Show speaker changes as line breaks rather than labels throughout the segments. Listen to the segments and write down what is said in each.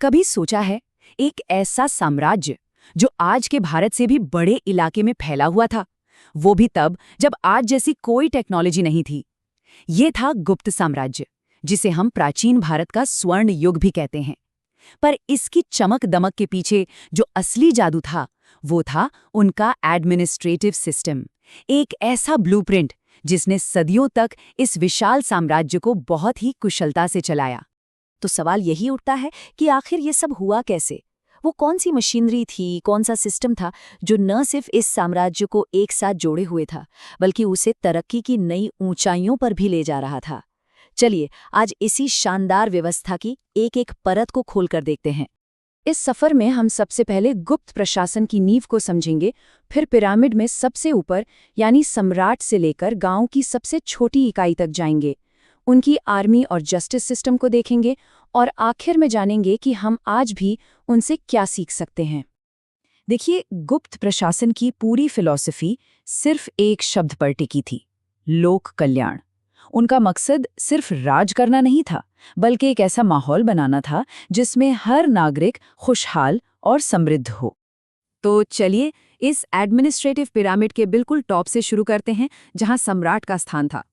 कभी सोचा है, एक ऐसा साम्राज्य जो आज के भारत से भी बड़े इलाके में फैला हुआ था, वो भी तब जब आज जैसी कोई टेक्नोलॉजी नहीं थी। ये था गुप्त साम्राज्य, जिसे हम प्राचीन भारत का स्वर्ण युग भी कहते हैं। पर इसकी चमक दमक के पीछे जो असली जादू था, वो था उनका एडमिनिस्ट्रेटिव सिस्टम, एक ऐसा ब्लूप्रिंट जिसने सदियों तक इस विशाल साम्राज्य को बहुत ही कुशलता से चलाया। तो सवाल यही उठता है कि आखिर ये सब हुआ कैसे? वो कौन सी मशीनरी थी, कौन सा सिस्टम था जो न सिर्फ इस साम्राज्य को एक साथ जोड़े हुए था, बल्कि उसे तरक्की की नई ऊंचाइयों पर भी ले जा रहा था? चलिए आज इसी शानदार व्यवस्था की एक एक परत को खोलकर देखते हैं। इस सफर में हम सबसे पहले गुप्त प्रशासन की नींव को समझेंगे, फिर पिरामिड में सबसे ऊपर यानी सम्राट से लेकर गांव की सबसे छोटी इकाई तक जाएंगे, उनकी आर्मी और जस्टिस सिस्टम को देखेंगे और आखिर में जानेंगे कि हम आज भी उनसे क्या सीख सकते हैं। देखिए, गुप्त प्रशासन की पूरी फिलॉसफी सिर्फ एक शब्द पर टिकी थी, लोक कल्याण। उनका मकसद सिर्फ राज करना नहीं था, बल्कि एक ऐसा माहौल बनाना था जिसमें हर नागरिक खुशहाल और समृद्ध हो। तो चलिए इस एडमिनिस्ट्रेटिव पिरामिड के बिल्कुल टॉप से शुरू करते हैं, जहां सम्राट का स्थान था।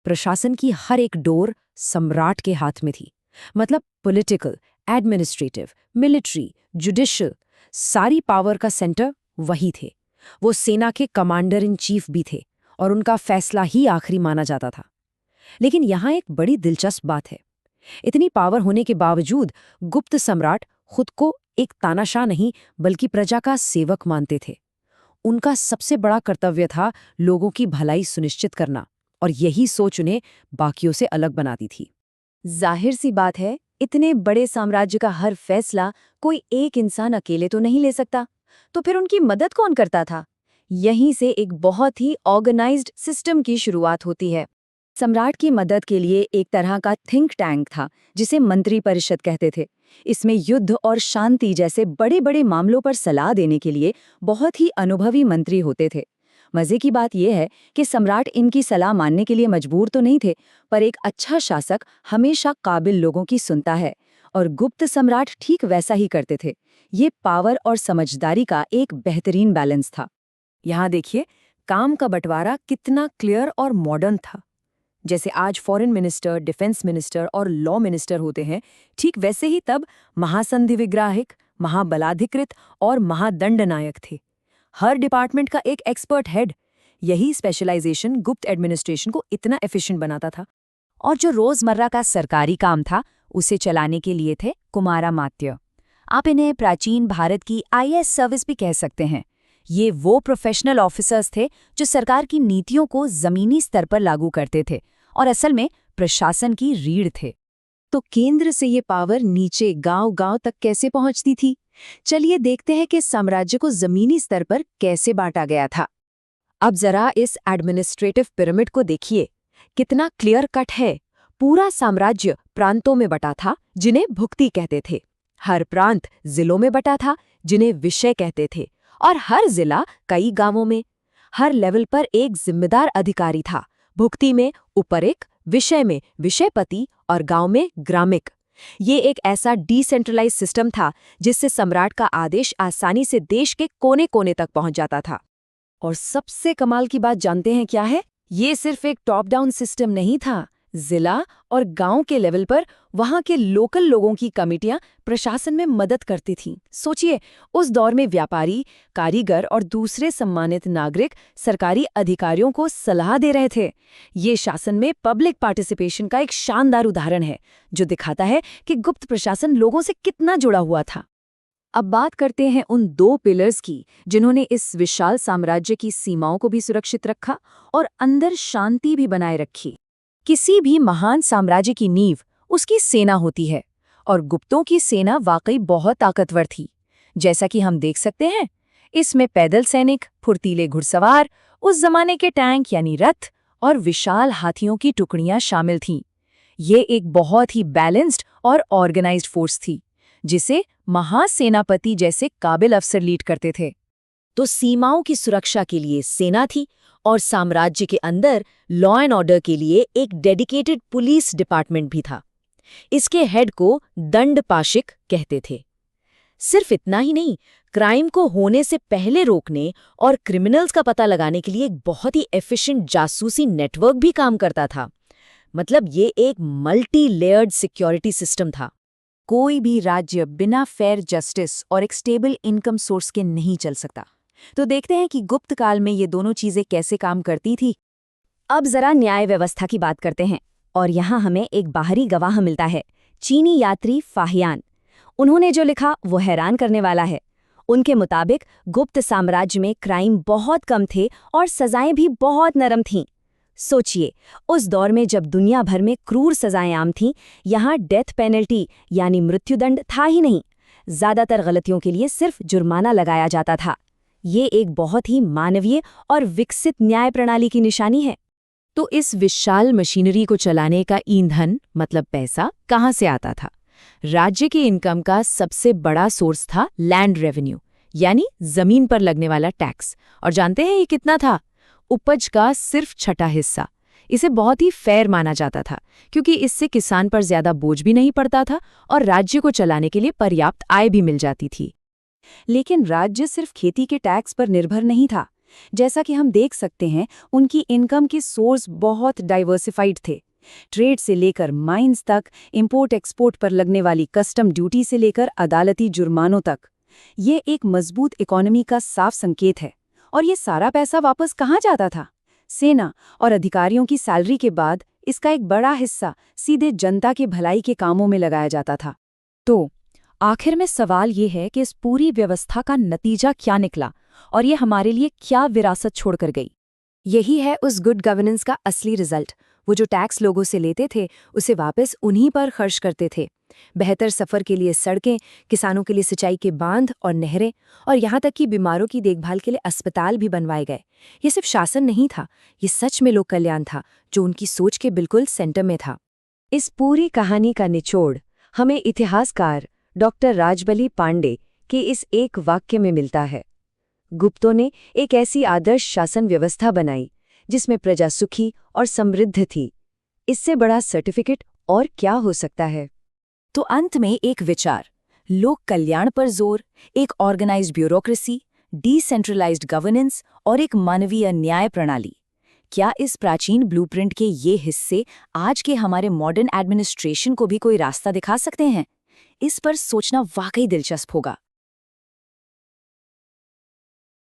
प्रशासन की हर एक डोर सम्राट के हाथ में थी। मतलब पॉलिटिकल, एडमिनिस्ट्रेटिव, मिलिट्री, जुडिशियल, सारी पावर का सेंटर वही थे। वो सेना के कमांडर इन चीफ भी थे और उनका फैसला ही आखिरी माना जाता था। लेकिन यहाँ एक बड़ी दिलचस्प बात है। इतनी पावर होने के बावजूद गुप्त सम्राट खुद को एक तानाशाह नहीं बल्कि प्रजा का सेवक मानते थे। उनका सबसे बड़ा कर्तव्य था लोगों की भलाई सुनिश्चित करना, और यही सोच उन्हें बाकियों से अलग बनाती थी। जाहिर सी बात है, इतने बड़े साम्राज्य का हर फैसला कोई एक इंसान अकेले तो नहीं ले सकता। तो फिर उनकी मदद कौन करता था? यहीं से एक बहुत ही ऑर्गेनाइज्ड सिस्टम की शुरुआत होती है। सम्राट की मदद के लिए एक तरह का थिंक टैंक था, जिसे मंत्री परिषद कहते थे। इसमें युद्ध और शांति जैसे बड़े बड़े मामलों पर सलाह देने के लिए बहुत ही अनुभवी मंत्री होते थे। मजे की बात यह है कि सम्राट इनकी सलाह मानने के लिए मजबूर तो नहीं थे, पर एक अच्छा शासक हमेशा काबिल लोगों की सुनता है, और गुप्त सम्राट ठीक वैसा ही करते थे। ये पावर और समझदारी का एक बेहतरीन बैलेंस था। यहाँ देखिए, काम का बंटवारा कितना क्लियर और मॉडर्न था। जैसे आज फॉरेन मिनिस्टर, डिफेंस मिनिस्टर और लॉ मिनिस्टर होते हैं, ठीक वैसे ही तब महासंधि विग्राहिक, महाबलाधिकृत और महादंडनायक थे। हर डिपार्टमेंट का एक एक्सपर्ट हेड। यही स्पेशलाइजेशन गुप्त एडमिनिस्ट्रेशन को इतना एफिशिएंट बनाता था। और जो रोजमर्रा का सरकारी काम था, उसे चलाने के लिए थे कुमारामात्य। आप इन्हें प्राचीन भारत की आईएएस सर्विस भी कह सकते हैं। ये वो प्रोफेशनल ऑफिसर्स थे जो सरकार की नीतियों को जमीनी स्तर पर लागू करते थे और असल में प्रशासन की रीढ़ थे। तो केंद्र से ये पावर नीचे गांव-गांव तक कैसे पहुंचती थी? चलिए देखते हैं कि साम्राज्य को जमीनी स्तर पर कैसे बांटा गया था। अब जरा इस एडमिनिस्ट्रेटिव पिरामिड को देखिए, कितना क्लियर कट है। पूरा साम्राज्य प्रांतों में बटा था, जिन्हें भुक्ति कहते थे। हर प्रांत जिलों में बटा था, जिन्हें विषय कहते थे, और हर जिला कई गांवों में। हर लेवल पर एक जिम्मेदार अधिकारी था। भुक्ति में उपरिक, विषय में विषयपति और गांव में ग्रामिक। ये एक ऐसा डिसेंट्रलाइज सिस्टम था जिससे सम्राट का आदेश आसानी से देश के कोने कोने तक पहुंच जाता था। और सबसे कमाल की बात जानते हैं क्या है? ये सिर्फ एक टॉप डाउन सिस्टम नहीं था। जिला और गांव के लेवल पर वहां के लोकल लोगों की कमेटियां प्रशासन में मदद करती थीं। सोचिए, उस दौर में व्यापारी, कारीगर और दूसरे सम्मानित नागरिक सरकारी अधिकारियों को सलाह दे रहे थे। ये शासन में पब्लिक पार्टिसिपेशन का एक शानदार उदाहरण है, जो दिखाता है कि गुप्त प्रशासन लोगों से कितना जुड़ा हुआ था। अब बात करते हैं उन दो पिलर्स की, जिन्होंने इस विशाल साम्राज्य की सीमाओं को भी सुरक्षित रखा और अंदर शांति भी बनाए रखी। किसी भी महान साम्राज्य की नींव उसकी सेना होती है, और गुप्तों की सेना वाकई बहुत ताकतवर थी। जैसा कि हम देख सकते हैं, इसमें पैदल सैनिक, फुर्तीले घुड़सवार, उस जमाने के टैंक यानी रथ और विशाल हाथियों की टुकड़ियां शामिल थीं। ये एक बहुत ही बैलेंस्ड और ऑर्गेनाइज्ड फोर्स थी, जिसे महासेनापति जैसे काबिल अफसर लीड करते थे। तो सीमाओं की सुरक्षा के लिए सेना थी, और साम्राज्य के अंदर लॉ एंड ऑर्डर के लिए एक डेडिकेटेड पुलिस डिपार्टमेंट भी था।
इसके हेड को दंडपाशिक कहते थे। सिर्फ इतना ही नहीं, क्राइम को होने से पहले रोकने और क्रिमिनल्स का पता लगाने के लिए एक बहुत ही एफिशिएंट जासूसी नेटवर्क भी काम करता था। मतलब ये एक मल्टी लेयर्ड सिक्योरिटी सिस्टम था।
कोई भी राज्य बिना फेयर जस्टिस और एक स्टेबल इनकम सोर्स के नहीं चल सकता। तो देखते हैं कि गुप्त काल में ये दोनों चीजें कैसे काम करती थी।
अब जरा न्याय व्यवस्था की बात करते हैं, और यहाँ हमें एक बाहरी गवाह मिलता है, चीनी यात्री फाहियान। उन्होंने जो लिखा वो हैरान करने वाला है। उनके मुताबिक गुप्त साम्राज्य में क्राइम बहुत कम थे और सजाएं भी बहुत नरम थीं। सोचिए, उस दौर में जब दुनिया भर में क्रूर सजाएं आम थीं, यहाँ डेथ पेनल्टी यानी मृत्युदंड था ही नहीं। ज्यादातर गलतियों के लिए सिर्फ जुर्माना लगाया जाता था। ये एक बहुत ही मानवीय और विकसित न्याय प्रणाली की निशानी है।
तो इस विशाल मशीनरी को चलाने का ईंधन मतलब पैसा कहाँ से आता था? राज्य के इनकम का सबसे बड़ा सोर्स था लैंड रेवेन्यू, यानी जमीन पर लगने वाला टैक्स। और जानते हैं ये कितना था? उपज का सिर्फ छठा हिस्सा। इसे बहुत ही फेयर माना जाता था, क्योंकि इससे किसान पर ज्यादा बोझ भी नहीं पड़ता था और राज्य को चलाने के लिए पर्याप्त आय भी मिल जाती थी। लेकिन राज्य सिर्फ खेती के टैक्स पर निर्भर नहीं था। जैसा कि हम देख सकते हैं, उनकी इनकम के सोर्स बहुत डाइवर्सिफाइड थे। ट्रेड से लेकर माइंस तक, इंपोर्ट एक्सपोर्ट पर लगने वाली कस्टम ड्यूटी से लेकर अदालती जुर्मानों तक। ये एक मजबूत इकोनॉमी का साफ संकेत है। और ये सारा पैसा वापस कहाँ जाता था? सेना और अधिकारियों की सैलरी के बाद इसका एक बड़ा हिस्सा सीधे जनता के भलाई के कामों में लगाया जाता था। तो आखिर में सवाल ये है कि इस पूरी व्यवस्था का नतीजा क्या निकला और ये हमारे लिए क्या विरासत छोड़कर गई? यही है उस गुड गवर्नेंस का असली रिजल्ट। वो जो टैक्स लोगों से लेते थे, उसे वापस उन्हीं पर खर्च करते थे। बेहतर सफ़र के लिए सड़कें, किसानों के लिए सिंचाई के बांध और नहरें, और यहाँ तक कि बीमारों की देखभाल के लिए अस्पताल भी बनवाए गए। ये सिर्फ शासन नहीं था, ये सच में लोक कल्याण था, जो उनकी सोच के बिल्कुल सेंटर में था। इस पूरी कहानी का निचोड़ हमें इतिहासकार डॉक्टर राजबली पांडे के इस एक वाक्य में मिलता है। गुप्तों ने एक ऐसी आदर्श शासन व्यवस्था बनाई जिसमें प्रजा सुखी और समृद्ध थी। इससे बड़ा सर्टिफिकेट और क्या हो सकता है? तो अंत में एक विचार, लोक कल्याण पर जोर, एक ऑर्गेनाइज्ड ब्यूरोक्रेसी, डिसेंट्रलाइज्ड गवर्नेंस और एक मानवीय न्याय प्रणाली। क्या इस प्राचीन ब्लूप्रिंट के ये हिस्से आज के हमारे मॉडर्न एडमिनिस्ट्रेशन को भी कोई रास्ता दिखा सकते हैं? इस पर सोचना वाकई दिलचस्प होगा।